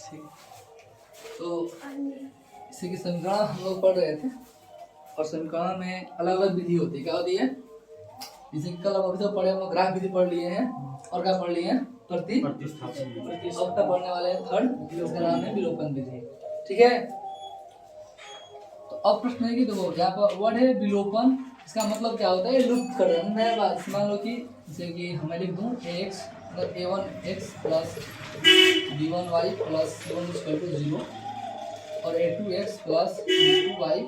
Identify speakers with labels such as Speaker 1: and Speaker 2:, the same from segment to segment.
Speaker 1: ठीक। तो इसी की समीकरण हम लोग पढ़ रहे थे और समीकरण में अलग अलग विधि होती है। क्या होती है? जैसे कि कल हम अभी तक पढ़े, हम लोग ग्राफ विधि पढ़ लिए हैं और क्या पढ़ लिए हैं? प्रतिस्थापन। अब तक पढ़ने वाले हैं थर्ड, जिसका नाम है विलोपन विधि। ठीक है। तो अब प्रश्न है कि देखो यहाँ पर वर्ड है विलोपन, इसका मतलब क्या होता है? लुप्त कर देना। नया बात मान लो कि जैसे कि हमें लिख दूँ ax मतलब a1x plus b1y plus c1 equal to 0 और a2x plus b2y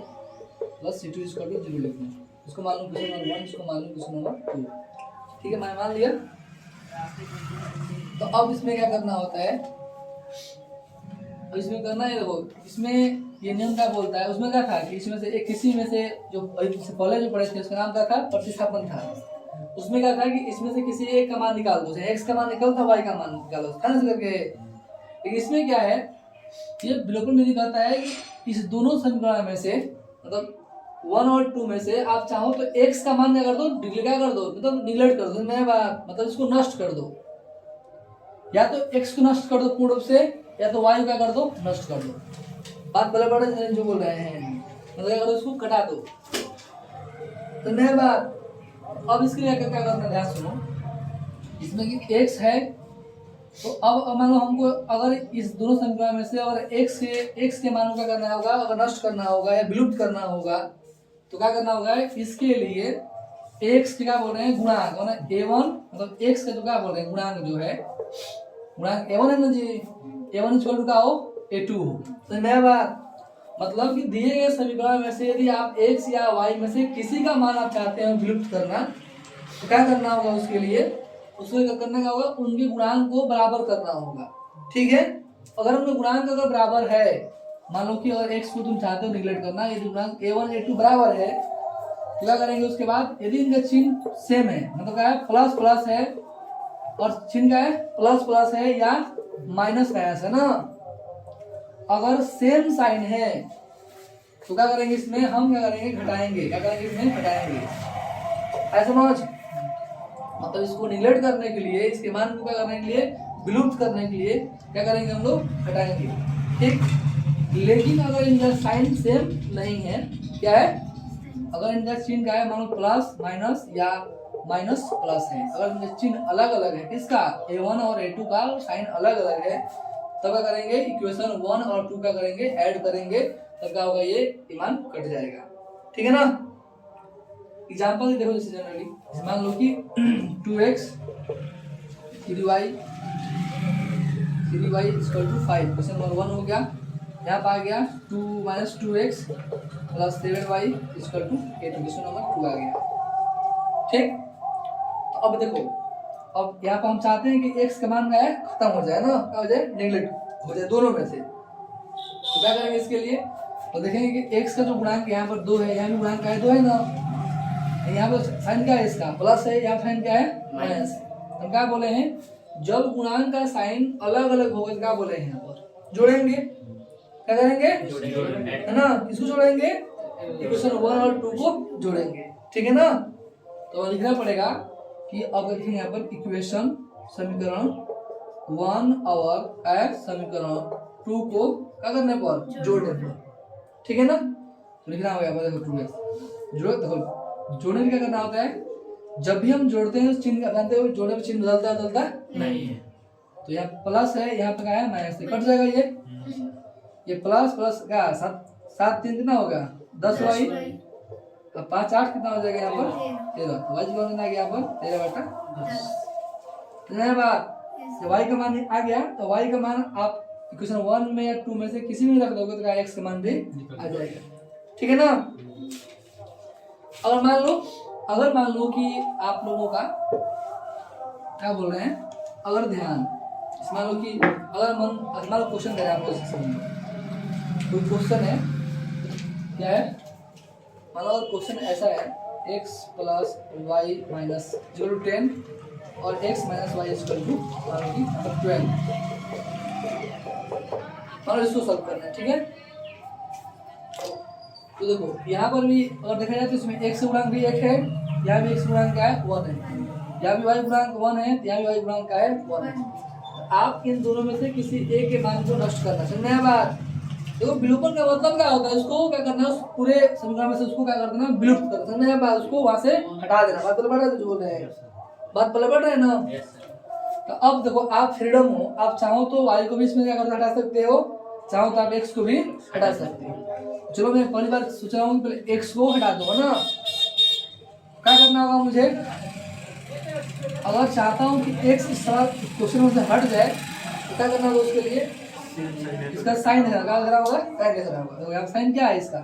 Speaker 1: plus c2 equal to 0 लिख दूँ। इसको मान लो क्वेश्चन नंबर 1, इसको मान लो क्वेश्चन नंबर 2। ठीक है, मैंने मान लिया। तो अब इसमें क्या करना होता है? अब इसमें करना है, देखो इसमें ये नियम क्या बोलता है? उसमें क्या था कि इसमें से एक किसी में से जो पहले जो पढ़े थे उसका नाम क्या था? प्रतिस्थापन था। उसमें क्या था कि इसमें से किसी एक का मान निकाल दो, एक्स का मान निकलता, वाई का मान निकालो, था ना करके। लेकिन इसमें क्या है, ये विलोपन विधि कहता है कि इस दोनों समीकरण में से मतलब 1 और 2 में से आप चाहो तो एक्स का मान क्या कर दो? क्या कर दो? मतलब निगलेक्ट कर दो। मेरा बात मतलब इसको नष्ट कर दो। या तो एक्स को नष्ट कर दो पूर्ण रूप से, या तो वाई क्या कर दो? नष्ट कर दो। बात बड़े बड़े जो बोल रहे हैं, मतलब क्या करो? इसको कटा दो। तो नया बात अब इसके लिए क्या करना, ध्यान सुनो। इसमें कि x है, तो अब मान लो हमको अगर इस दोनों समीकरण में से अगर x के मान को क्या करना होगा? अगर नष्ट करना होगा या विलुप्त करना होगा तो क्या करना होगा? इसके लिए x के क्या बोल रहे हैं? गुणांक मतलब a1 मतलब x का जो क्या बोल रहे हैं? गुणांक जो है, गुणांक a1 है ना जी। a1 इक्वल टू क्या हो? a2 हो। तो नया बात मतलब कि दिए गए समीकरण में से यदि आप x या y में से किसी का मान आप चाहते हैं विलुप्त करना, तो क्या करना होगा? उसके लिए उसको क्या करना का होगा? उनके गुणांक को बराबर करना होगा। ठीक है। अगर उनके गुणांक अगर बराबर है, मान लो कि अगर x को तुम चाहते हो निगलेक्ट करना, यदि गुणांक a1 a2 बराबर है तो क्या करेंगे? उसके बाद यदि इनका चिन्ह सेम है, मतलब क्या है? प्लस प्लस है और चिन्ह क्या है? प्लस प्लस है या माइनस माइनस है ना। अगर सेम साइन है तो क्या करेंगे? इसमें हम क्या करेंगे? घटाएंगे। क्या करेंगे? इसमें घटाएंगे। ऐसा समझ, मतलब इसको निगलेक्ट करने के लिए, इसके मान को क्या करने के लिए? विलुप्त करने के लिए क्या करेंगे? हम लोग घटाएंगे। ठीक। लेकिन अगर इनका साइन सेम नहीं है, क्या है? अगर इनका चिन्ह क्या है? मान लो प्लस माइनस या माइनस प्लस है, अगर इनके चिन्ह अलग अलग है, किसका? a1 और a2 का साइन अलग अलग है, तब क्या करेंगे? इक्वेशन 1 और 2 का करेंगे ऐड करेंगे, तब क्या होगा? ये मान कट जाएगा। ठीक है ना। एग्जांपल देखो, जैसे जनरली मान लो कि 2x 3y 5 क्वेश्चन नंबर 1 हो गया। यहाँ पर आ गया 2 - 2x plus 7y = 8, question number 2 आ गया। ठीक। तो अब देखो, अब यहाँ पर हम चाहते हैं कि x का मान क्या है? खत्म हो जाए ना, क्या हो जाए? निगलेक्ट हो जाए दोनों में से। तो क्या करेंगे इसके लिए? तो देखेंगे कि x का जो गुणांक यहाँ पर 2 है, यहाँ भी गुणांक क्या है? 2 है ना। यहाँ पर साइन क्या है? इसका प्लस है, यहाँ साइन क्या है? माइनस है। हम क्या बोले हैं? जब गुणांक का साइन अलग अलग होगा क्या बोले हैं? यहाँ पर जोड़ेंगे। क्या करेंगे? है ना। किसको जोड़ेंगे? इक्वेशन 1 और 2 को जोड़ेंगे। ठीक है ना। तो लिखना पड़ेगा कि अब देखेंगे यहाँ पर इक्वेशन समीकरण 1 और समीकरण 2 को क्या करने पर? जोड़ने पर। ठीक है ना। तो लिखना होगा यहाँ पर, देखो 2x जो जोड़ने में क्या करना होता है? जब भी हम जोड़ते हैं उस चिन्ह का जानते हो, जोड़ने में चिन्ह बदलता नहीं है। तो यहाँ प्लस है, यहाँ पे क्या है? माइनस है, कट जाएगा ये प्लस प्लस क्या? 7 3 कितना होगा? 10y। अब 5 8 कितना हो जाएगा? यहाँ पर 13। तो y कितना आ गया? यहाँ पर 13/10। नया बात, जब y का मान आ गया तो y का मान आप इक्वेशन 1 में या 2 में से किसी में रख दोगे तो x का मान भी आ जाएगा। ठीक है ना। अगर मान लो कि आप लोगों का क्या बोल रहे हैं? अगर ध्यान, मान लो कि अगर मान लो क्वेश्चन दे रहा है आपको, कोई क्वेश्चन है, क्या है? मान लो क्वेश्चन ऐसा है, x + y - 10 और x - y = 12। मान लो इसको सॉल्व करना है। ठीक है। तो देखो यहाँ पर भी अगर देखा जाए तो इसमें x गुणांक भी 1 है, यहाँ भी x गुणांक क्या है? 1 है, यहाँ भी y गुणांक 1 है, यहाँ भी y गुणांक क्या है? 1 है। आप इन दोनों में से किसी एक के मान को नष्ट करना, समझ में आया बात। देखो विलोपन का मतलब क्या होता है, उसको क्या करना है, उस पूरे समीकरण में से उसको क्या कर देना, विलुप्त कर देना, समझ में आया बात, उसको वहां से हटा देना। बात पहले बढ़ रहा है, जो बोल रहे हैं बात पहले बढ़ रहा है ना। तो अब देखो आप फ्रीडम हो, आप चाहो तो y को भी इसमें क्या कर हटा सकते हो, चाहो तो आप x को भी हटा सकते हो। चलो मैं पहली बार सोच रहा हूँ पहले x को हटा दो ना, क्या करना होगा मुझे, अगर चाहता हूँ कि x इस तरह क्वेश्चन में से हट जाए तो क्या करना होगा, उसके लिए इसका साइन है, क्या लग रहा होगा, क्या लग रहा होगा, तो यहाँ साइन क्या है इसका,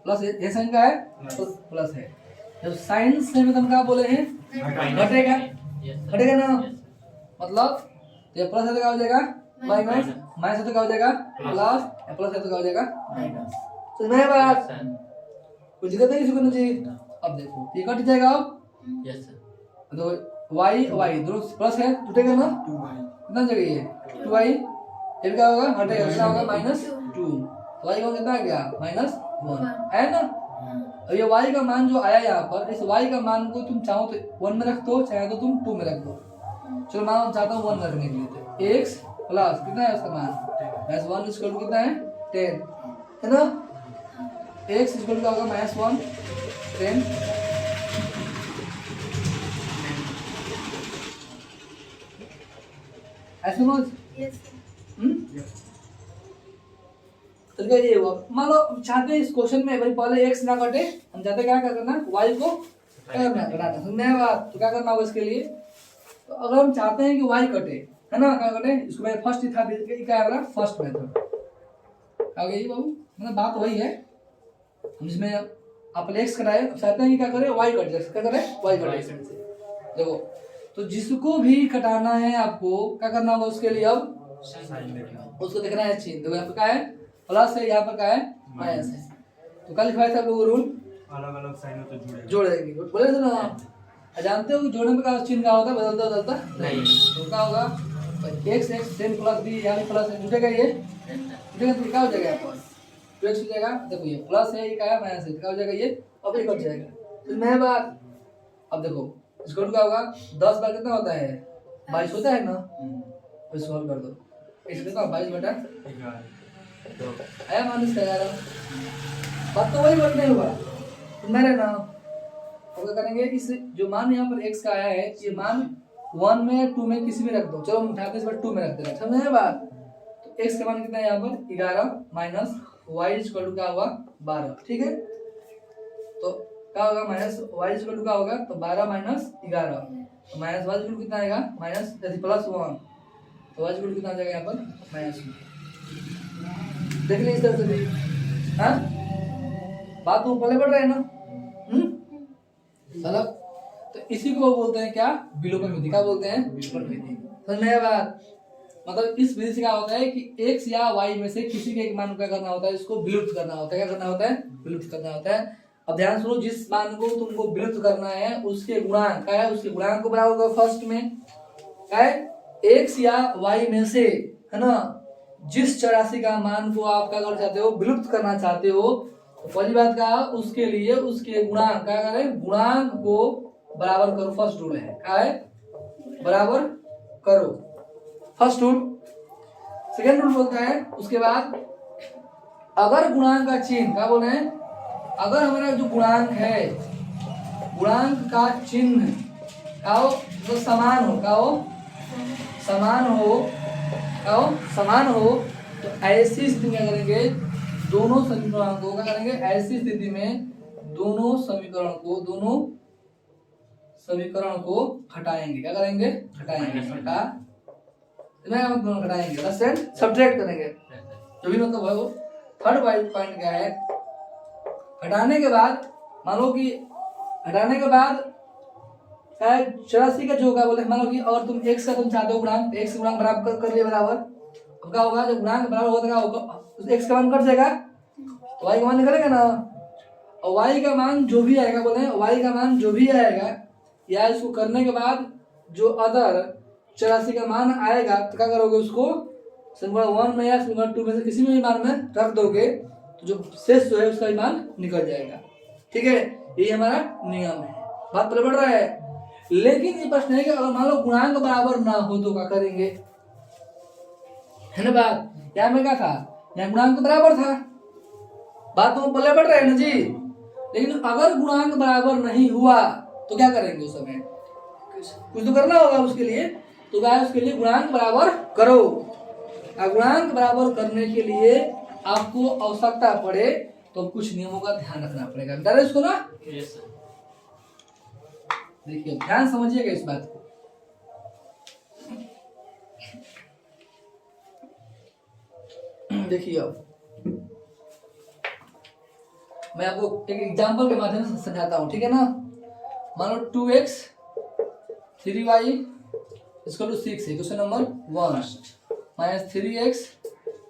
Speaker 1: प्लस, ये साइन का है तो प्लस है। जब साइन से हम क्या बोले हैं, घटेगा, घटेगा ना, मतलब ये प्लस है तो क्या हो जाएगा माइनस, माइनस है तो क्या हो जाएगा प्लस, प्लस है तो क्या हो जाएगा माइनस। तो मैं बात कुछ दिक्कत नहीं किसी को नहीं। अब देखो ये कट जाएगा, अब यस सर, तो y y दोनों प्लस है, टूटेगा ना, कितना जगह ये 2y, फिर क्या होगा, हटेगा, कितना होगा -2, y का कितना आ गया -1 है ना। और ये y का मान जो आया यहाँ पर, इस y का मान को तुम चाहो तो 1 में रख दो, चाहे तो तुम 2 में रख दो। चलो मैं चाहता हूँ 1 रखने के लिए, तो x प्लस कितना है उसका मान -1 इक्वल टू कितना है 10 है ना, x इक्वल टू क्या होगा -1 10, ऐसे समझ। तो क्या ये हुआ, मान लो चाहते हैं इस क्वेश्चन में भाई पहले x ना कटे, हम चाहते क्या करना, y को क्या करना है घटाना, समझने बात। तो क्या करना होगा इसके लिए, तो अगर हम चाहते हैं कि y कटे है ना, क्या कटे, इसको मैं फर्स्ट था क्या है फर्स्ट मेथड आ गई बाबू, मतलब बात वही है, हम इसमें आप x कटाए, चाहते हैं कि क्या करें y कट जाए, क्या करें y कटे। देखो तो जिसको भी कटाना है आपको क्या करना होगा उसके लिए, अब उसको देखना है चिन्ह, देखो यहाँ पर क्या है प्लस है, यहाँ पर क्या है माइनस है, तो कल लिखवाया था लोगों रूल
Speaker 2: अलग अलग साइन हो तो
Speaker 1: जोड़ेंगे, बोले थे ना, जानते हो कि जोड़ने में क्या चिन्ह क्या होता है, बदलता बदलता नहीं, तो क्या होगा x x same plus b, यहाँ प्लस है, जुटेगा ये, जुटेगा तो क्या हो जाएगा यहाँ पर 2x हो जाएगा। देखो ये प्लस है, ये क्या है माइनस है, क्या हो जाएगा ये, अब ये कट जाएगा, तो मैं बात। अब देखो इसको क्या होगा, 10 बार कितना होता है 22 होता है ना, तो सॉल्व कर दो, इसमें का 22 बटा 11 आया माइनस का 11, बात तो वही बात नहीं हुआ, मेरे ना। अब क्या करेंगे, इस जो मान यहाँ पर x का आया है, ये मान 1 में 2 में किसी में रख दो, चलो हम उठाते हैं इस बार 2 में रख दे रहे हैं, समझे बात। तो x का मान कितना है यहाँ पर 11 माइनस y इक्वल टू क्या होगा 12, ठीक है, तो क्या होगा माइनस y इक्वल टू क्या होगा, तो 12 माइनस 11, तो माइनस y इक्वल कितना आएगा माइनस प्लस 1, तो y इक्वल कितना आ जाएगा यहाँ पर -1। देख लीजिए इस तरह से भी, हाँ बात तो पहले बढ़ रहा है ना, मतलब तो इसी को बोलते हैं क्या, विलोपन विधि, क्या बोलते हैं विलोपन विधि, समझ में आया बात। मतलब इस विधि से क्या होता है कि x या y में से किसी के एक मान को क्या करना होता है, इसको विलुप्त करना होता है, क्या करना होता है विलुप्त करना होता है। अब ध्यान सुनो, जिस मान को तुमको विलुप्त करना है उसके गुणांक क्या है, उसके गुणांक को बराबर होगा फर्स्ट में क्या है x या y में से, है ना, जिस चर राशि का मान को आप क्या करना चाहते हो, विलुप्त करना चाहते हो, तो पहली बात का उसके लिए उसके गुणांक क्या करें, गुणांक को बराबर करो, फर्स्ट रूल है क्या है, बराबर करो, फर्स्ट रूल। सेकेंड रूल बोलता है उसके बाद अगर गुणांक का चिन्ह क्या बोले हैं, अगर हमारा जो गुणांक है, गुणांक का चिन्ह क्या हो, तो समान हो, क्या हो समान हो, क्या हो समान हो, तो ऐसी स्थिति में करेंगे दोनों समीकरण को, क्या करेंगे ऐसी स्थिति में दोनों समीकरण को हटाएंगे, क्या करेंगे हटाएंगे, हटा दोनों हटाएंगे, सब्ट्रैक्ट करेंगे, जो भी मतलब है वो। थर्ड पॉइंट क्या है, हटाने के बाद मान लो कि हटाने के बाद चौरासी का जो होगा बोले, मान लो कि अगर तुम x का तुम चाहते हो गुणांक, x गुणांक बराबर कर लिए बराबर, अब क्या होगा जब गुणांक बराबर होगा तो क्या होगा, x का मान कट जाएगा तो y का मान निकलेगा ना, और y का मान जो भी आएगा बोले, y का मान जो भी आएगा या इसको करने के बाद जो अदर 84 का मान आएगा तो क्या करोगे, उसको समीकरण 1 में या समीकरण 2 में से किसी भी मान में रख दोगे, तो जो शेष जो है उसका मान निकल जाएगा, ठीक है, ये हमारा नियम है। बात पहले बढ़ रहा है, लेकिन ये प्रश्न है कि अगर मान लो गुणांक बराबर ना हो तो क्या करेंगे, है ना बात। यहाँ में क्या था, यहाँ गुणांक तो बराबर था, बात तो पल्ले बढ़ रहा है ना जी। लेकिन अगर गुणांक बराबर नहीं हुआ तो क्या करेंगे उस समय, कुछ तो करना होगा उसके लिए। तो क्या है, उसके लिए गुणांक बराबर करो। गुणांक बराबर करने के लिए आपको आवश्यकता पड़े तो कुछ नियमों का ध्यान रखना पड़ेगा। डरे इसको ना, देखिए ध्यान समझिएगा इस बात को। देखिए अब मैं आपको एक एग्जांपल के माध्यम से समझाता हूं, ठीक है ना। मान लो 2x 3y इक्वल टू 6 है, question number 1 minus 3x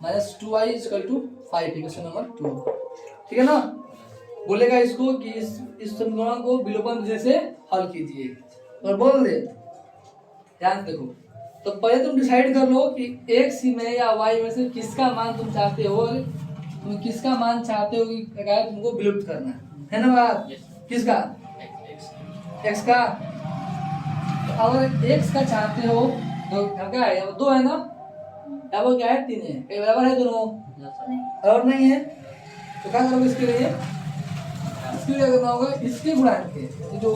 Speaker 1: minus 2y equal to 5 है, क्वेश्चन नंबर 2, ठीक है ना। बोलेगा इसको कि इस समीकरण को विलोपन विधि से हल कीजिए और बोल दे। ध्यान देखो, तो पहले तुम डिसाइड कर लो कि x में या y में से किसका मान तुम चाहते हो, तुम किसका मान चाहते हो कि तुमको विलुप्त करना है ना बात। किसका, x का। तो अगर x का चाहते हो तो क्या है, अब 2 है ना, यहाँ पर क्या है 3 है, ये बराबर है दोनों, बराबर नहीं है। तो क्या करोगे इसके लिए, इसके लिए करना होगा इसके गुणांक के जो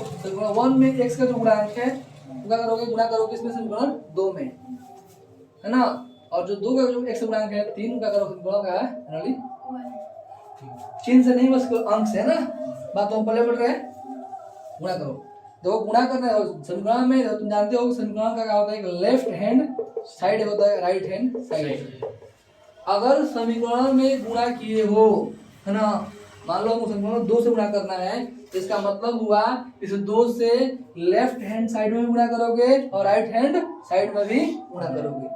Speaker 1: 1 में x का जो गुणांक है तो क्या करोगे, गुणा करोगे इसमें समीकरण 2 में, है ना। और जो 2 का जो x गुणांक है 3 का करोगे समीकरण क्या है, चिन्ह से नहीं बस अंक से, है ना। बात तो पहले बढ़ रहे हैं, गुणा करो। देखो गुणा करना है समीकरण में, तुम जानते हो समीकरण का क्या होता है, एक लेफ्ट हैंड साइड होता है, राइट हैंड साइड। अगर समीकरण में गुणा किए हो, है ना, मान लो समीकरण 2 से गुणा करना है, तो इसका मतलब हुआ इस 2 से लेफ्ट हैंड साइड में गुणा करोगे और राइट हैंड साइड में भी गुणा करोगे।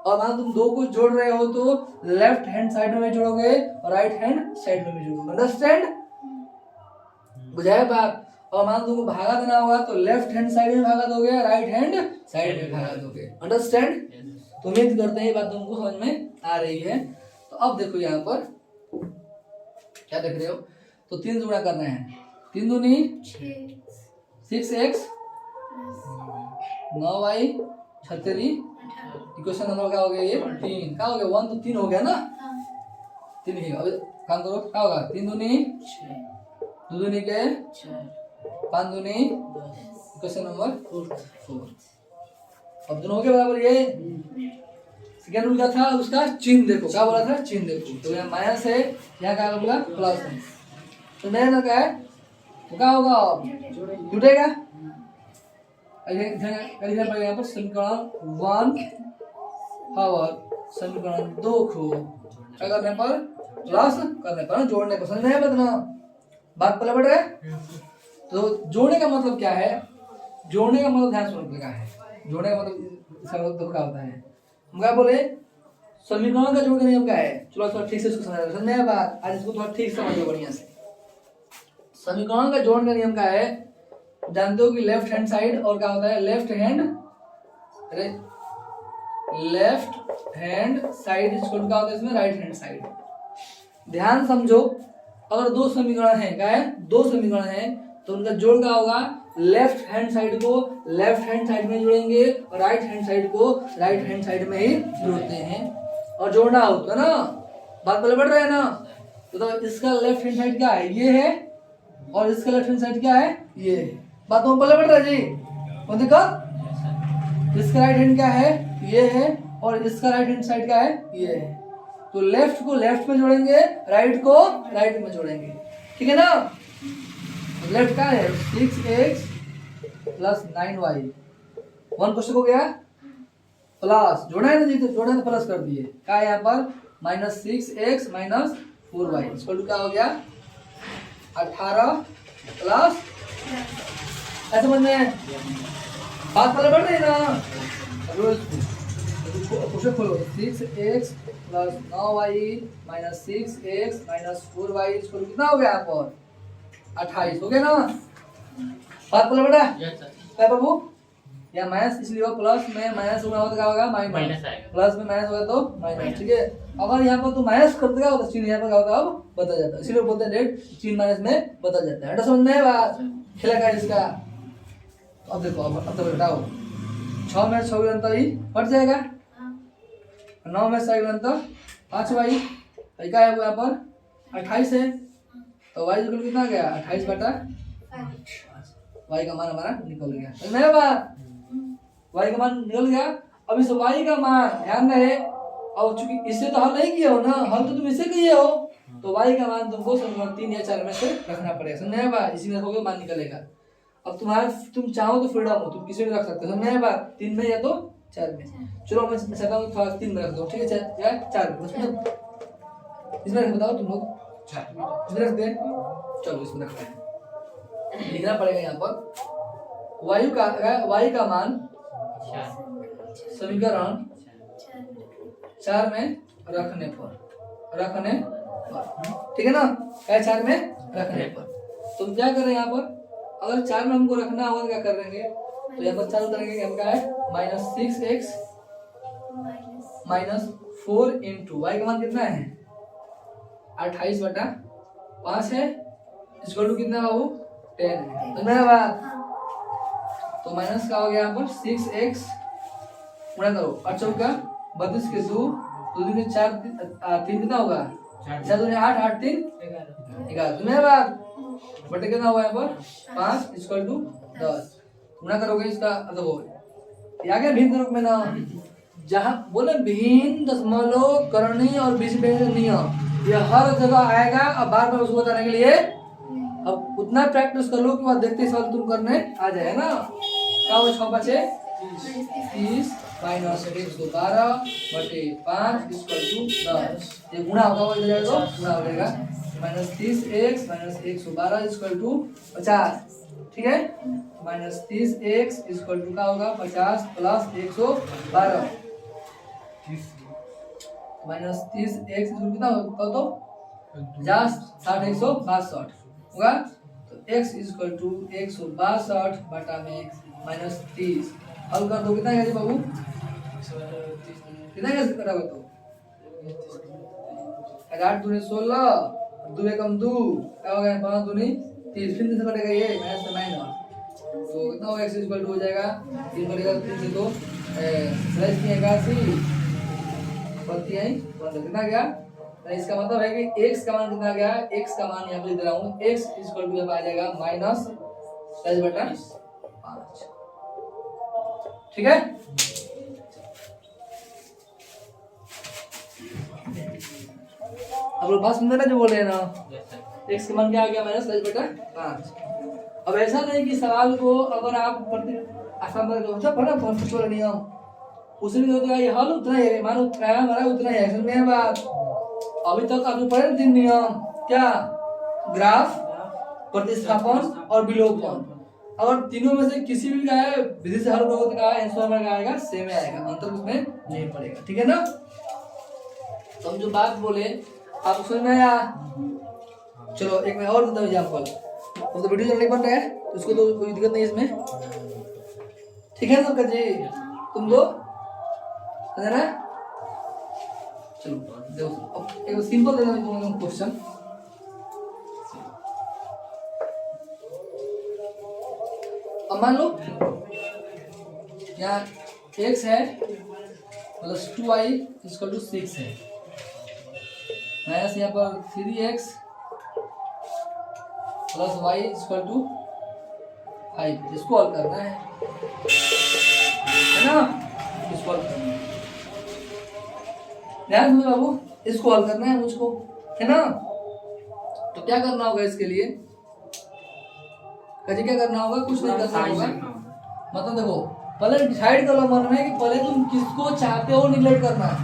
Speaker 1: और मान तुम 2 को जोड़ रहे हो तो लेफ्ट हैंड साइड में जोड़ोगे और राइट हैंड साइड में भी जोड़ोगे। अंडरस्टैंड, बुझाया बात। और मान तुमको भागा देना होगा तो लेफ्ट हैंड साइड में भागा दोगे, राइट हैंड साइड में भागा दोगे। अंडरस्टैंड, तो उम्मीद करते हैं ये बात तुमको समझ में आ रही है। तो अब देखो यहाँ पर क्या देख रहे हो, तो 3 से गुणा करना है, 3 दूनी 6x 9y 36, इक्वेशन नंबर क्या हो गया, ये 3 क्या हो गया, 1 तो 3 हो गया ना, 3 ही। अब काम करो, क्या होगा, 3 दूनी 2 दूनी के 5 दूनी, इक्वेशन नंबर 4। अब दोनों के बराबर। ये सेकेंड रूल क्या था, उसका चिन्ह देखो, क्या बोला था, चिन्ह देखो। तो यहाँ माइनस है, यहाँ क्या होगा प्लस है, तो नया ना क्या है, तो क्या होगा, जुटेगा। यहाँ पर समीकरण 1 पावर समीकरण 2 को क्या करने पर, प्लस करने पर, जोड़ने पर, समझ में बतना बात पहले बढ़ रहा है। तो जोड़ने का मतलब क्या है, जोड़ने का मतलब ध्यान सुनने का है, जोड़ने का मतलब इसका मतलब क्या होता है, हम क्या बोले, समीकरण का जोड़ का नियम क्या है। चलो थोड़ा ठीक से इसको समझ में बात, आज इसको थोड़ा ठीक समझो बढ़िया से। समीकरण का जोड़ का नियम क्या है, जानते हो कि लेफ्ट हैंड साइड और क्या होता है, लेफ्ट हैंड साइड इक्वल क्या होता है इसमें, राइट हैंड साइड। ध्यान समझो, अगर 2 समीकरण है, क्या है, 2 समीकरण है, तो उनका जोड़ क्या होगा, लेफ्ट हैंड साइड को लेफ्ट हैंड साइड में जोड़ेंगे और राइट हैंड साइड को राइट हैंड साइड में ही जोड़ते हैं और जोड़ना होता है ना। बात पहले बढ़ रहा है ना। तो इसका लेफ्ट हैंड साइड क्या है, ये है, और इसका लेफ्ट हैंड साइड क्या है, ये है। बात तो पहले बढ़ रहा है जी, कौन दिक्कत। इसका राइट हैंड क्या है, ये है, और इसका राइट हैंड साइड क्या है, ये है। तो लेफ्ट को लेफ्ट में जोड़ेंगे, राइट को राइट में जोड़ेंगे, ठीक है ना। लेफ्ट का है 6x प्लस 9y, 1 क्वेश्चन हो गया, प्लस जोड़ा है ना जी, तो जोड़ा तो प्लस कर दिए, क्या है यहाँ पर, minus 6x minus 4y equal to क्या हो गया 18 प्लस, ऐसे समझ में बात पहले बढ़ रही ना। क्वेश्चन खोलो, 6x plus 9y minus 6x minus 4y equal to कितना हो गया यहाँ पर 28 हो गया ना। बात पहले बेटा क्या बाबू, या माइनस इसलिए हो, प्लस में माइनस होगा तो क्या होगा माइनस, प्लस में माइनस होगा तो माइनस, ठीक है। अगर यहाँ पर तो माइनस करते क्या होगा, चिन्ह यहाँ पर क्या होगा अब बदल जाता है, इसीलिए बोलते हैं रेट चिन्ह माइनस में बदल जाता है। समझ में बात खेला का इसका। अब देखो, अब तो बताओ 6 में 6 अंतर ही हट जाएगा, 9 में साइड अंतर 5 वाई, क्या है वो यहाँ पर 28 है, तो वाई इक्वल कितना आ गया 28 बटा वाई का मान हमारा निकल गया। समझ में आया बात? वाई का मान निकल गया। अब इस वाई का मान ध्यान रहे, और चूंकि इससे तो हल नहीं किए हो ना, हल तो तुम इससे किए हो, तो वाई का मान तुमको समीकरण 3 या 4 में से रखना पड़ेगा। समझ में आया बात? इसी में रखोगे मान निकलेगा। अब तुम चाहो तो फ्रीडम हो, तुम किसी में रख सकते हो। समझ में आया बात? 3 में या तो 4 में। चलो मैं चाहता हूँ थोड़ा 3 में रख दो, ठीक है, या 4 में, इसमें रख बताओ तुम लोग, इसमें रख दे। चलो इसमें रख रहे हैं, लिखना पड़ेगा यहाँ पर वाई का मान समीकरण 4 में रखने पर, ठीक है ना, क्या 4 में रखने पर। तुम क्या कर रहे हैं यहाँ पर, अगर 4 में हमको रखना होगा तो क्या कर देंगे, तो यहाँ पर 4 उतरेंगे, हम क्या है -6x -4 इंटू वाई का मान कितना है 28 बटा 5 है, इसको कितना बाबू 10 है। तो मेरा बात तो माइनस का हो गया यहाँ पर 6x गुणा करो 8 चौका 32 के 2 दूनी 4 3 कितना होगा 4 दूनी 8 8 3 11। तुम्हें बात बटे कितना हुआ यहाँ पर 5 इक्वल टू 10 गुणा करोगे इसका देखो आगे भिन्न रूप में ना, जहाँ बोले भिन्न दशमलव करणीय और बीज नियम ये हर जगह आएगा। अब बार बार उसको बताने के लिए अब उतना प्रैक्टिस कर लो कि बाद देखते सवाल तुम करने आ जाए ना। क्या हो 6 बचे 30 माइनस 112 बटे 5 इक्वल टू 10। ये गुणा होगा वो इधर जाएगा तो गुणा हो जाएगा -30x माइनस 112 इक्वल टू 50, ठीक है, -30x इक्वल टू क्या होगा 50 प्लस 112 -30x इक्वल कितना होगा तो 50 60 162 होगा, तो x इक्वल टू 162 बटा में -30 हल कर दो कितना है बाबू, कितना कैसे करोगे तो 8 दूनी 16 2 एकम 2 क्या हो गया 5 दूनी 30 फिर से कटेगा ये माइनस से माइनस, तो कितना होगा x इक्वल टू हो जाएगा 3 कटेगा 3 से तो स्लैश की 81 बत्ती आई कितना गया, तो इसका मतलब है कि x का मान कितना गया, x का मान यहाँ पे लिख रहा हूँ x इक्वल टू आ जाएगा -10 बटा 5, ठीक है। अब लोग बात सुन रहे ना जो बोल रहे हैं ना, x का मान क्या आ गया -10 बटा 5। अब ऐसा नहीं कि सवाल को अगर आप प्रति आसान पढ़ा फर्स्ट नियम उसी में तो ये हल उतना ही है, मानो क्या हमारा उतना ही है। समझ में बात? अभी तक आपने पढ़े 3 नियम, क्या ग्राफ, प्रतिस्थापन और विलोपन। अगर तीनों में से किसी भी का है विधि से हल करोगे तो क्या आंसर हमारा आएगा सेम आएगा, अंतर उसमें नहीं पड़ेगा, ठीक है ना। तो हम जो बात बोले आप समझ में आया। चलो एक मैं और देता हूँ एग्जाम्पल, तो वीडियो नहीं बन रहा है तो उसको तो कोई दिक्कत नहीं इसमें, ठीक है ना जी, तुम लोग है ना। चलो देखो अब एक सिंपल देना तुम क्वेश्चन, अब मान लो यहाँ x है प्लस 2y इक्वल टू 6 है, माइनस यहाँ पर 3x plus y equal to 5, इसको हल करना है ना, इसको हल करना है, ध्यान से बाबू, इसको हल करना है मुझको, है ना। तो क्या करना होगा इसके लिए, क्या करना होगा, कुछ नहीं करना होगा, मतलब देखो पहले डिसाइड कर लो मन में कि पहले तुम किसको चाहते हो निगलेक्ट करना है,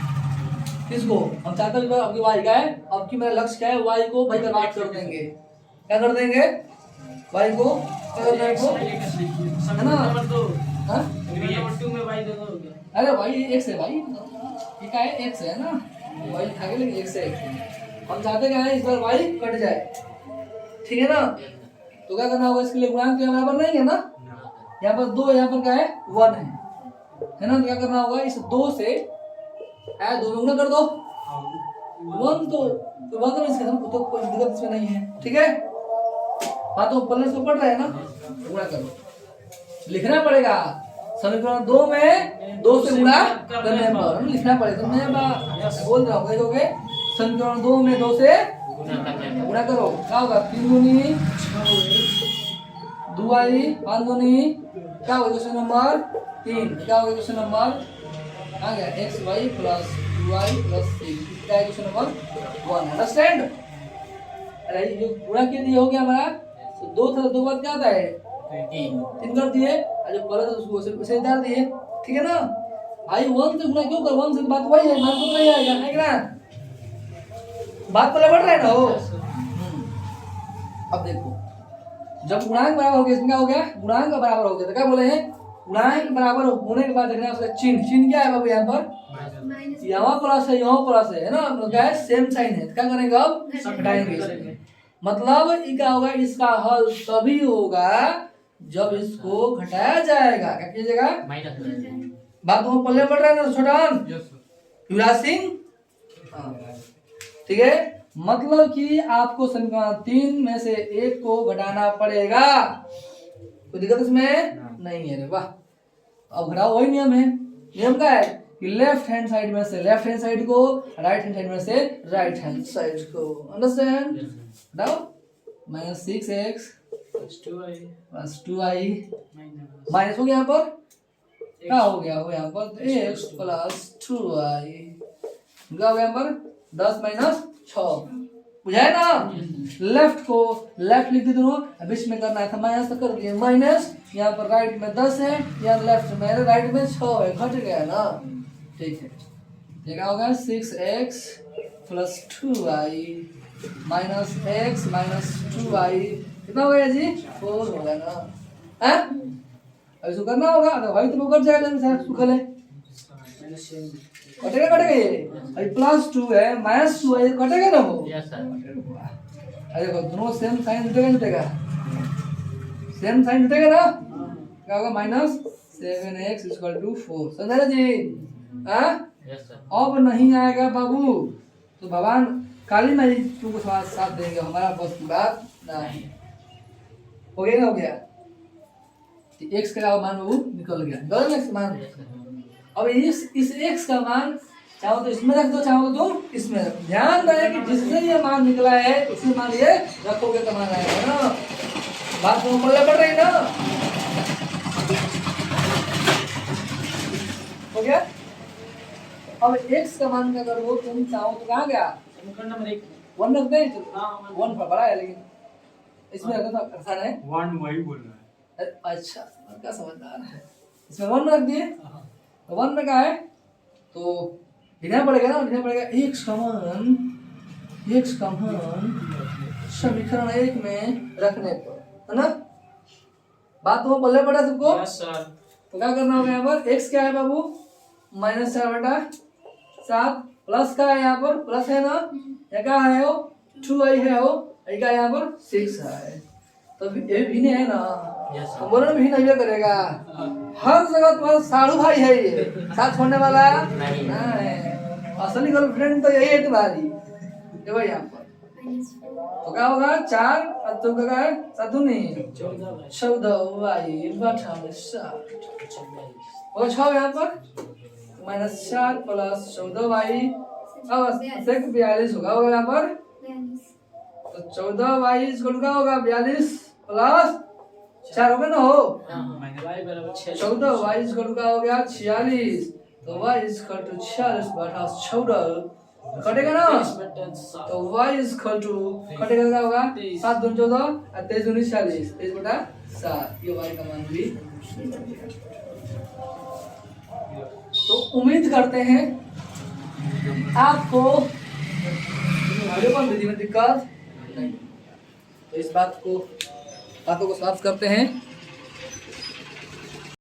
Speaker 1: किसको हम चाहते हैं आपकी वाई का है, आपकी मेरा लक्ष्य क्या है, वाई को भाई बर्बाद कर देंगे, क्या कर देंगे वाई को, है ना। अरे भाई x है भाई, ये क्या है x है ना, y खा के लेकिन x है, हम चाहते क्या है इस बार y कट जाए, ठीक है ना। तो क्या करना होगा इसके लिए, गुणांक तो यहाँ पर नहीं है ना, यहाँ पर 2 यहाँ पर क्या है 1 है ना, तो क्या करना होगा इस 2 से 2 में गुणा कर दो 1, तो 1 तो इसके तो कोई दिक्कत इसमें नहीं है, ठीक है। हाँ तो प्लस तो पढ़ रहे हैं ना, गुणा करो, लिखना पड़ेगा समीकरण 2 में 2 से गुणा करने पर लिखना पड़ेगा। तो मैं बोल रहा हूँ देखोगे समीकरण 2 में 2 से गुणा करो, क्या होगा 3 दूनी 2y 5 दूनी क्या होगा क्वेश्चन नंबर 3, क्या होगा क्वेश्चन नंबर आ गया xy प्लस 2y प्लस 6, क्या है क्वेश्चन नंबर 1। अंडरस्टैंड? अरे ये पूरा के लिए हो गया हमारा, तो 2 था 2 बार क्या आता है 3 कर दिए, और जो पहले था उसको उसे डाल दिए, ठीक है ना भाई। 1 से गुणा क्यों कर, 1 से तो बात वही है, मान तो वही आएगा है ना, बात पहले बढ़ रहा है ना हो। अब देखो जब गुणांक बराबर हो गया, इसमें क्या हो गया गुणांक का बराबर हो गया, तो क्या बोले हैं गुणांक बराबर होने के बाद देखना उसका चिन्ह, चिन्ह क्या है बाबू यहाँ पर, यहाँ प्लस है यहाँ प्लस है ना, मतलब क्या है सेम साइन है, क्या करेंगे अब घटाएंगे। मतलब ये क्या होगा, इसका हल तभी होगा जब इसको घटाया जाएगा, क्या कीजिएगा बात वो पल्ले पड़ रहा है ना छोटा युवराज सिंह, ठीक है। मतलब कि आपको समीकरण 3 में से एक को घटाना पड़ेगा, कोई दिक्कत इसमें नहीं है रे वाह। अब घटाओ वही नियम है, नियम क्या है कि लेफ्ट हैंड साइड में से लेफ्ट हैंड साइड को, राइट हैंड साइड में से राइट हैंड साइड को, अंडरस्टैंड। घटाओ -6x प्लस 2y माइनस हो गया यहाँ पर, क्या हो गया हो यहाँ पर x प्लस 2y, क्या हो गया यहाँ पर 10 माइनस 6, बुझाए ना। लेफ्ट को लेफ्ट लिख दी दोनों, बीच में करना था माइनस, तो कर दिए माइनस, यहाँ पर राइट में 10 है, यहाँ लेफ्ट में राइट में 6 है, घट गया ना, ठीक है। ये क्या होगा 6x plus 2y minus x minus 2y, कितना हो गया जी 4 होगा ना, है अब इसको करना होगा, तो भाई तो कट जाएगा सर सुखल है, कटेगा ये, अरे प्लस 2 है माइनस 2 है, कटेगा ना वो, अरे देखो दोनों सेम साइन जुटेगा सेम साइन जुटेगा ना, क्या होगा -7x = 4, समझा ना जी, हाँ अब नहीं आएगा बाबू तो भगवान काली माई तुमको साथ देंगे, हमारा बस की बात नहीं। हो गया ना, हो गया x का मान बाबू निकल गया, निकल गया मान। अब इस x का मान चाहो तो इसमें रख दो, चाहो तो तुम इसमें रख, ध्यान रहे कि जिससे ये मान निकला है उसी मान ये रखोगे तो मान आएगा ना, बात तुम पल्ले पड़ रही ना, हो गया। अब x का मान अगर वो तुम चाहो तो कहाँ गया नंबर 1 रख दे, 1 बड़ा है लेकिन इसमें रखना आसान है,
Speaker 2: 1 वही बोल रहा है,
Speaker 1: अच्छा क्या समझदार है, इसमें 1 रख दिए, 1 में क्या है तो लिखना पड़ेगा ना, लिखना पड़ेगा x का मान समीकरण 1 में रखने पर, है ना, बात तो पल्ले पड़ा सबको। तो क्या करना होगा यहाँ पर x क्या है बाबू -4/7 प्लस का है यहाँ पर प्लस है ना, या क्या है वो 2y है वो, क्या यहाँ पर 6 है, तो ये भिन्न है ना, हम बोले ना भिन्न ये करेगा, हर जगह तुम्हारा साड़ू भाई है, ये साथ छोड़ने वाला नहीं है, असली गर्लफ्रेंड तो यही है तुम्हारी, देखो यहाँ पर तो क्या होगा 4 और तुम क्या है 7 नहीं 14y बटा 7 और 6 यहाँ पर -4 प्लस 14y, अब 42 होगा यहाँ पर, तो 14y क्या होगा 42 प्लस 4 होगा ना हो, 14y क्या हो गया 46, तो y 46 बटा 14 कटेगा ना, तो y कटेगा क्या होगा 7 दूनी 14 और 23 दूनी 46, 23 बटा 7, ये y का मान भी। तो उम्मीद करते हैं आपको विधि में दिक्कत नहीं, तो इस बातों को समाप्त करते हैं।